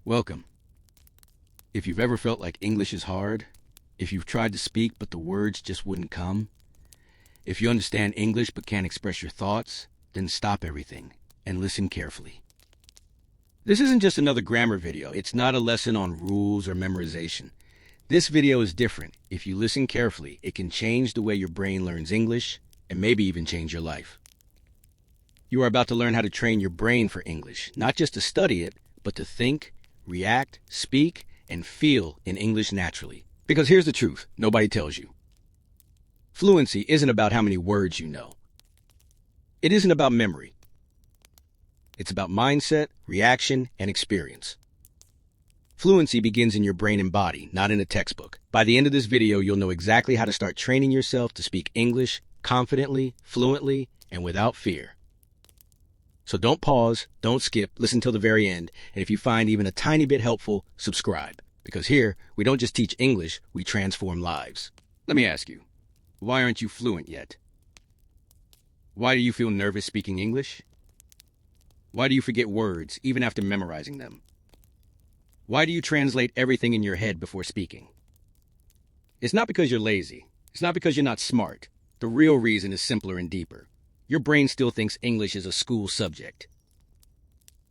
Welcome. If you've ever felt like English is hard, if you've tried to speak but the words just wouldn't come, if you understand English but can't express your thoughts, then stop everything and listen carefully. This isn't just another grammar video. It's not a lesson on rules or memorization. This video is different. If you listen carefully, it can change the way your brain learns English and maybe even change your life. You are about to learn how to train your brain for English, not just to study it, but to think, react, speak, and feel in English naturally. Because here's the truth, nobody tells you. Fluency isn't about how many words you know. It isn't about memory. It's about mindset, reaction, and experience. Fluency begins in your brain and body, not in a textbook. By the end of this video, you'll know exactly how to start training yourself to speak English confidently, fluently, and without fear. So don't pause, don't skip, listen till the very end, and if you find even a tiny bit helpful, subscribe. Because here, we don't just teach English, we transform lives. Let me ask you, why aren't you fluent yet? Why do you feel nervous speaking English? Why do you forget words, even after memorizing them? Why do you translate everything in your head before speaking? It's not because you're lazy. It's not because you're not smart. The real reason is simpler and deeper. Your brain still thinks English is a school subject.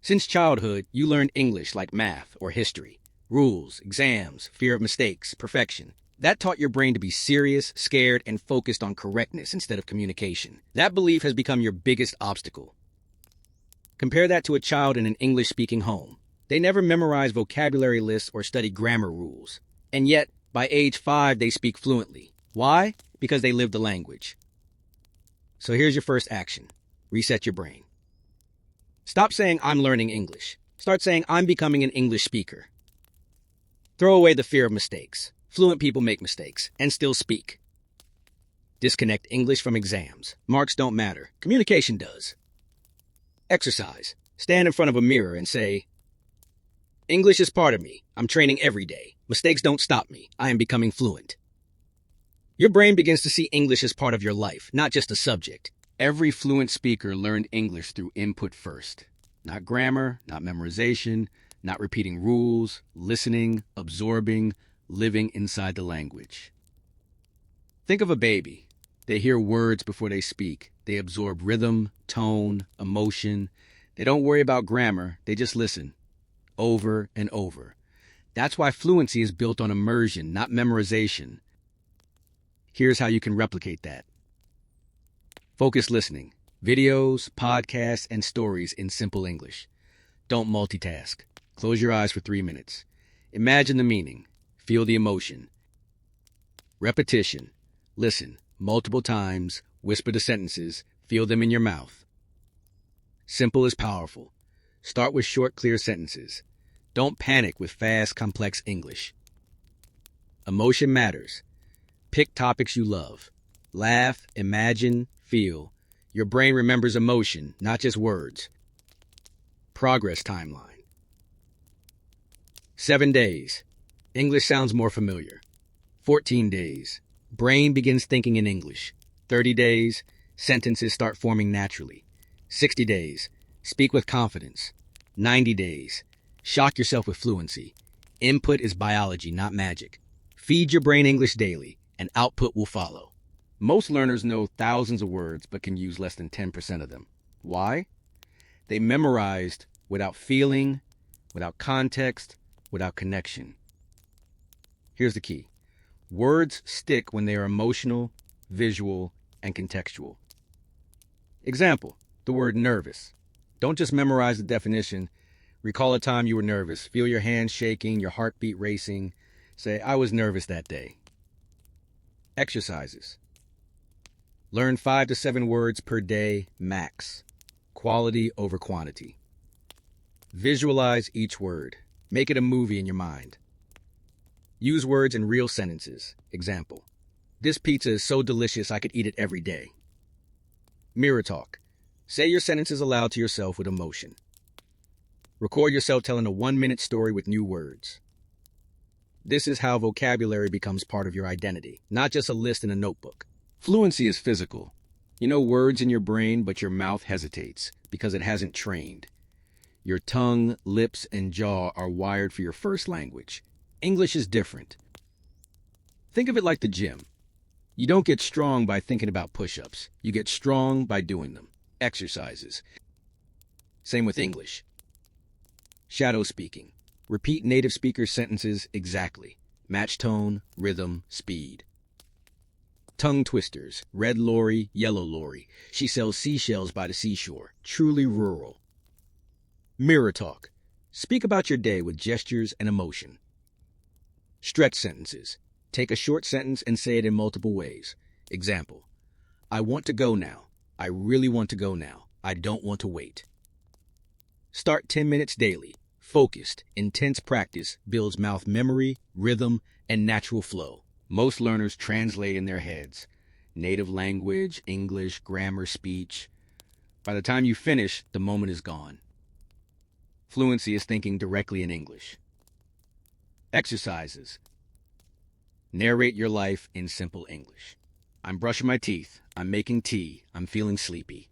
Since childhood, you learned English like math or history. Rules, exams, fear of mistakes, perfection. That taught your brain to be serious, scared, and focused on correctness instead of communication. That belief has become your biggest obstacle. Compare that to a child in an English-speaking home. They never memorize vocabulary lists or study grammar rules. And yet, by age 5, they speak fluently. Why? Because they live the language. So here's your first action. Reset your brain. Stop saying, I'm learning English. Start saying, I'm becoming an English speaker. Throw away the fear of mistakes. Fluent people make mistakes and still speak. Disconnect English from exams. Marks don't matter. Communication does. Exercise. Stand in front of a mirror and say, English is part of me. I'm training every day. Mistakes don't stop me. I am becoming fluent. Your brain begins to see English as part of your life, not just a subject. Every fluent speaker learned English through input first. Not grammar, not memorization, not repeating rules, listening, absorbing, living inside the language. Think of a baby. They hear words before they speak. They absorb rhythm, tone, emotion. They don't worry about grammar. They just listen. Over and over. That's why fluency is built on immersion, not memorization. Here's how you can replicate that. Focus listening. Videos, podcasts, and stories in simple English. Don't multitask. Close your eyes for 3 minutes. Imagine the meaning. Feel the emotion. Repetition. Listen multiple times. Whisper the sentences. Feel them in your mouth. Simple is powerful. Start with short, clear sentences. Don't panic with fast, complex English. Emotion matters. Pick topics you love. Laugh, imagine, feel. Your brain remembers emotion, not just words. Progress timeline. 7 days. English sounds more familiar. 14 days. Brain begins thinking in English. 30 days. Sentences start forming naturally. 60 days. Speak with confidence. 90 days. Shock yourself with fluency. Input is biology, not magic. Feed your brain English daily, and output will follow. Most learners know thousands of words but can use less than 10% of them. Why? They memorized without feeling, without context, without connection. Here's the key. Words stick when they are emotional, visual, and contextual. Example, the word nervous. Don't just memorize the definition. Recall a time you were nervous. Feel your hands shaking, your heartbeat racing. Say, I was nervous that day. Exercises. Learn 5 to 7 words per day, max. Quality over quantity. Visualize each word. Make it a movie in your mind. Use words in real sentences. Example, this pizza is so delicious I could eat it every day. Mirror talk. Say your sentences aloud to yourself with emotion. Record yourself telling a 1-minute story with new words. This is how vocabulary becomes part of your identity, not just a list in a notebook. Fluency is physical. You know words in your brain, but your mouth hesitates because it hasn't trained. Your tongue, lips, and jaw are wired for your first language. English is different. Think of it like the gym. You don't get strong by thinking about push-ups. You get strong by doing them. Exercises. Same with English. Shadow speaking. Repeat native speaker sentences exactly. Match tone, rhythm, speed. Tongue twisters. Red lorry, yellow lorry. She sells seashells by the seashore. Truly rural. Mirror talk. Speak about your day with gestures and emotion. Stretch sentences. Take a short sentence and say it in multiple ways. Example: I want to go now. I really want to go now. I don't want to wait. Start 10 minutes daily. Focused, intense practice builds mouth memory, rhythm, and natural flow. Most learners translate in their heads. Native language, English, grammar, speech. By the time you finish, the moment is gone. Fluency is thinking directly in English. Exercises. Narrate your life in simple English. I'm brushing my teeth. I'm making tea. I'm feeling sleepy.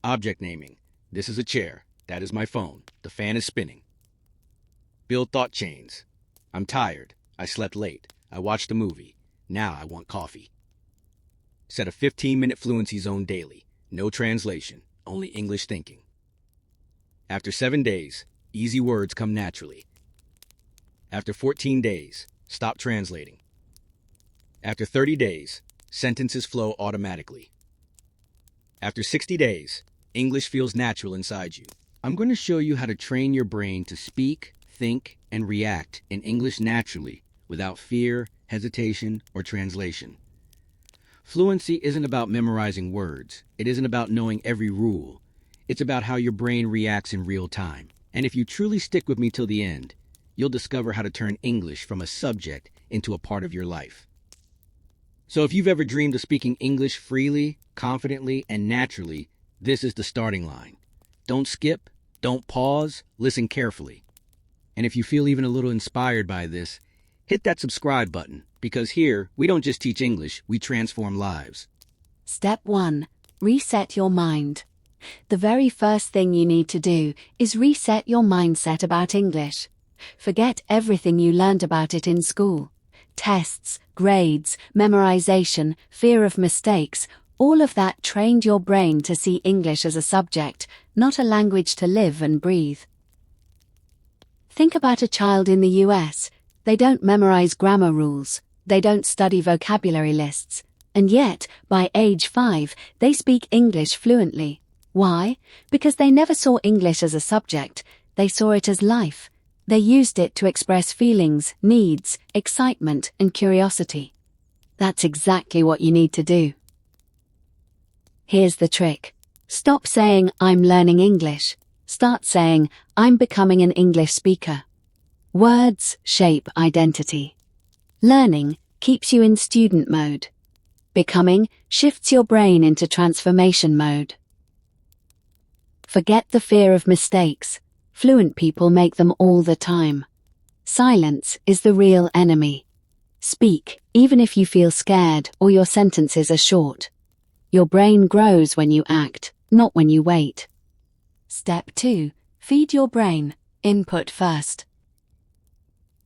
Object naming. This is a chair. That is my phone. The fan is spinning. Build thought chains. I'm tired. I slept late. I watched a movie. Now I want coffee. Set a 15-minute fluency zone daily. No translation. Only English thinking. After 7 days, easy words come naturally. After 14 days, stop translating. After 30 days, sentences flow automatically. After 60 days, English feels natural inside you. I'm going to show you how to train your brain to speak, think, and react in English naturally without fear, hesitation, or translation. Fluency isn't about memorizing words. It isn't about knowing every rule. It's about how your brain reacts in real time. And if you truly stick with me till the end, you'll discover how to turn English from a subject into a part of your life. So if you've ever dreamed of speaking English freely, confidently, and naturally, this is the starting line. Don't skip, don't pause, listen carefully. And if you feel even a little inspired by this, hit that subscribe button, because here, we don't just teach English, we transform lives. Step 1. Reset your mind. The very first thing you need to do is reset your mindset about English. Forget everything you learned about it in school. Tests, grades, memorization, fear of mistakes, all of that trained your brain to see English as a subject, not a language to live and breathe. Think about a child in the US. They don't memorize grammar rules. They don't study vocabulary lists. And yet, by age 5, they speak English fluently. Why? Because they never saw English as a subject. They saw it as life. They used it to express feelings, needs, excitement, and curiosity. That's exactly what you need to do. Here's the trick. Stop saying, I'm learning English. Start saying, I'm becoming an English speaker. Words shape identity. Learning keeps you in student mode. Becoming shifts your brain into transformation mode. Forget the fear of mistakes. Fluent people make them all the time. Silence is the real enemy. Speak, even if you feel scared or your sentences are short. Your brain grows when you act, not when you wait. Step 2. Feed your brain. Input first.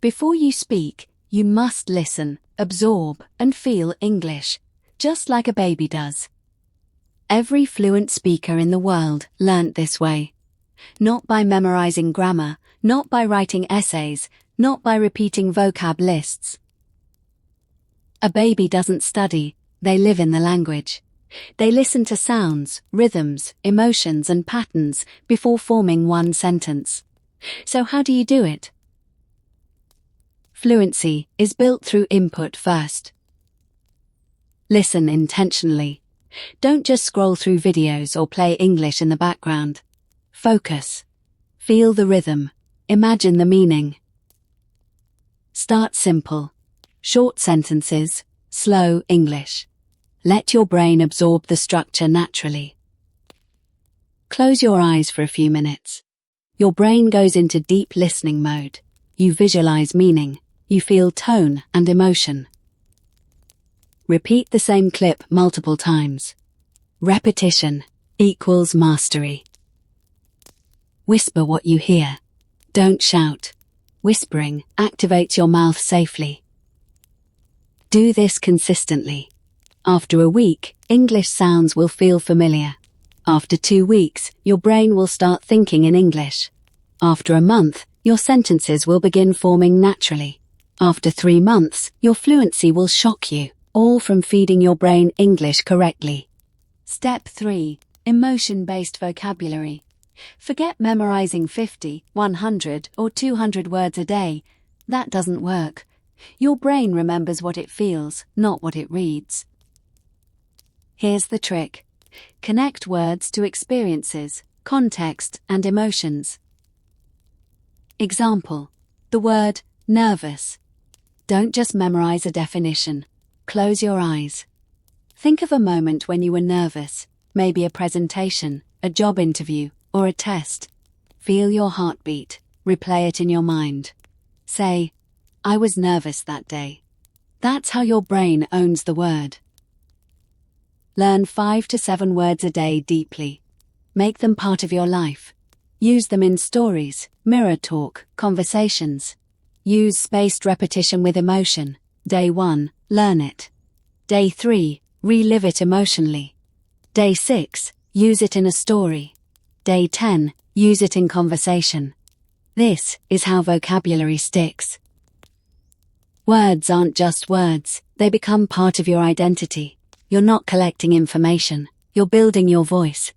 Before you speak, you must listen, absorb, and feel English, just like a baby does. Every fluent speaker in the world learnt this way. Not by memorizing grammar, not by writing essays, not by repeating vocab lists. A baby doesn't study, they live in the language. They listen to sounds, rhythms, emotions, and patterns before forming one sentence. So how do you do it? Fluency is built through input first. Listen intentionally. Don't just scroll through videos or play English in the background. Focus. Feel the rhythm. Imagine the meaning. Start simple. Short sentences, slow English. Let your brain absorb the structure naturally. Close your eyes for a few minutes. Your brain goes into deep listening mode. You visualize meaning. You feel tone and emotion. Repeat the same clip multiple times. Repetition equals mastery. Whisper what you hear. Don't shout. Whispering activates your mouth safely. Do this consistently. After a week, English sounds will feel familiar. After 2 weeks, your brain will start thinking in English. After a month, your sentences will begin forming naturally. After 3 months, your fluency will shock you, all from feeding your brain English correctly. Step 3. Emotion-based vocabulary. Forget memorizing 50, 100, or 200 words a day. That doesn't work. Your brain remembers what it feels, not what it reads. Here's the trick. Connect words to experiences, context, and emotions. Example. The word nervous. Don't just memorize a definition. Close your eyes. Think of a moment when you were nervous, maybe a presentation, a job interview, or a test. Feel your heartbeat. Replay it in your mind. Say, I was nervous that day. That's how your brain owns the word. Learn 5 to 7 words a day deeply. Make them part of your life. Use them in stories, mirror talk, conversations. Use spaced repetition with emotion. Day 1, learn it. Day 3, relive it emotionally. Day 6, use it in a story. Day 10, use it in conversation. This is how vocabulary sticks. Words aren't just words, they become part of your identity. You're not collecting information, you're building your voice.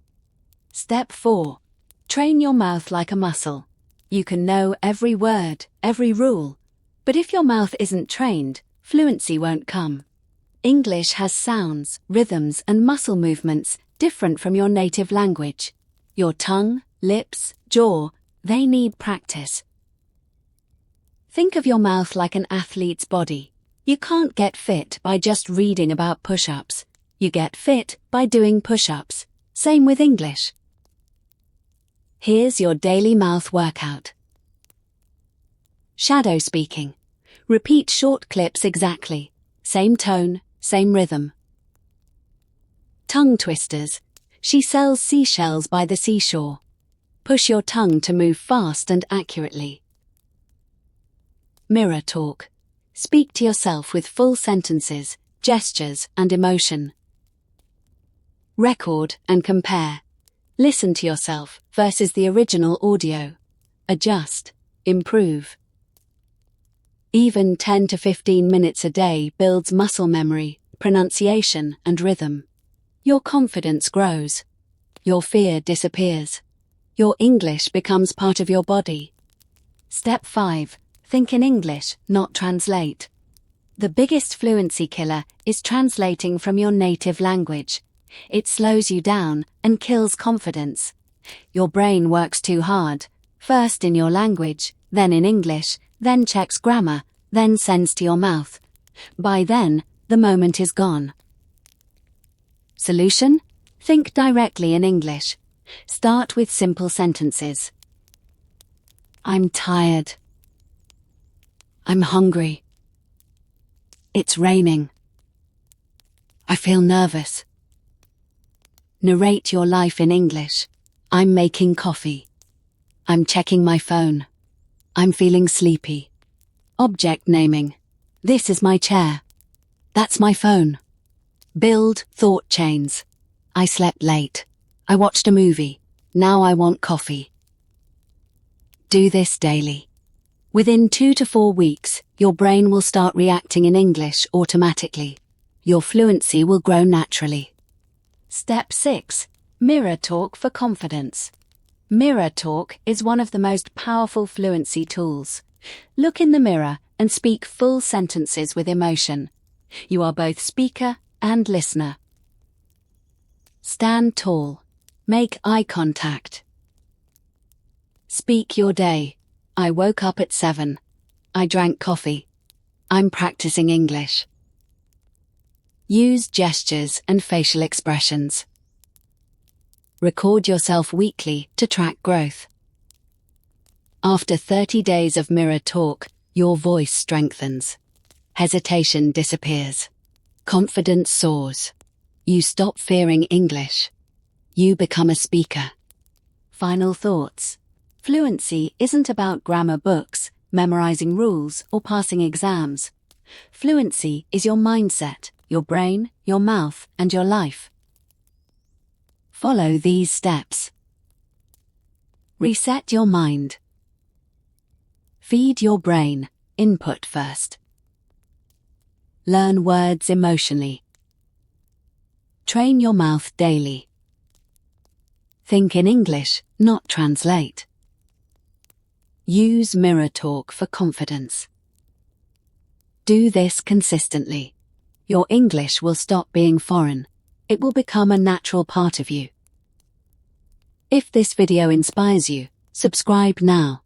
Step 4. Train your mouth like a muscle. You can know every word, every rule, but if your mouth isn't trained, fluency won't come. English has sounds, rhythms, and muscle movements different from your native language. Your tongue, lips, jaw, they need practice. Think of your mouth like an athlete's body. You can't get fit by just reading about push-ups. You get fit by doing push-ups. Same with English. Here's your daily mouth workout. Shadow speaking. Repeat short clips exactly. Same tone, same rhythm. Tongue twisters. She sells seashells by the seashore. Push your tongue to move fast and accurately. Mirror talk. Speak to yourself with full sentences, gestures, and emotion. Record and compare. Listen to yourself versus the original audio. Adjust. Improve. Even 10 to 15 minutes a day builds muscle memory, pronunciation, and rhythm. Your confidence grows. Your fear disappears. Your English becomes part of your body. Step 5. Think in English, not translate. The biggest fluency killer is translating from your native language. It slows you down and kills confidence. Your brain works too hard, first in your language, then in English, then checks grammar, then sends to your mouth. By then, the moment is gone. Solution? Think directly in English. Start with simple sentences. I'm tired. I'm hungry. It's raining. I feel nervous. Narrate your life in English. I'm making coffee. I'm checking my phone. I'm feeling sleepy. Object naming. This is my chair. That's my phone. Build thought chains. I slept late. I watched a movie. Now I want coffee. Do this daily. Within 2 to 4 weeks, your brain will start reacting in English automatically. Your fluency will grow naturally. Step 6. Mirror talk for confidence. Mirror talk is one of the most powerful fluency tools. Look in the mirror and speak full sentences with emotion. You are both speaker and listener. Stand tall. Make eye contact. Speak your day. I woke up at 7. I drank coffee. I'm practicing English. Use gestures and facial expressions. Record yourself weekly to track growth. After 30 days of mirror talk, your voice strengthens. Hesitation disappears. Confidence soars. You stop fearing English. You become a speaker. Final thoughts. Fluency isn't about grammar books, memorizing rules, or passing exams. Fluency is your mindset, your brain, your mouth, and your life. Follow these steps. Reset your mind. Feed your brain, input first. Learn words emotionally. Train your mouth daily. Think in English, not translate. Use mirror talk for confidence. Do this consistently. Your English will stop being foreign. It will become a natural part of you. If this video inspires you, subscribe now.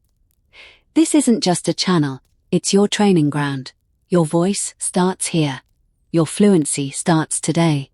This isn't just a channel, it's your training ground. Your voice starts here. Your fluency starts today.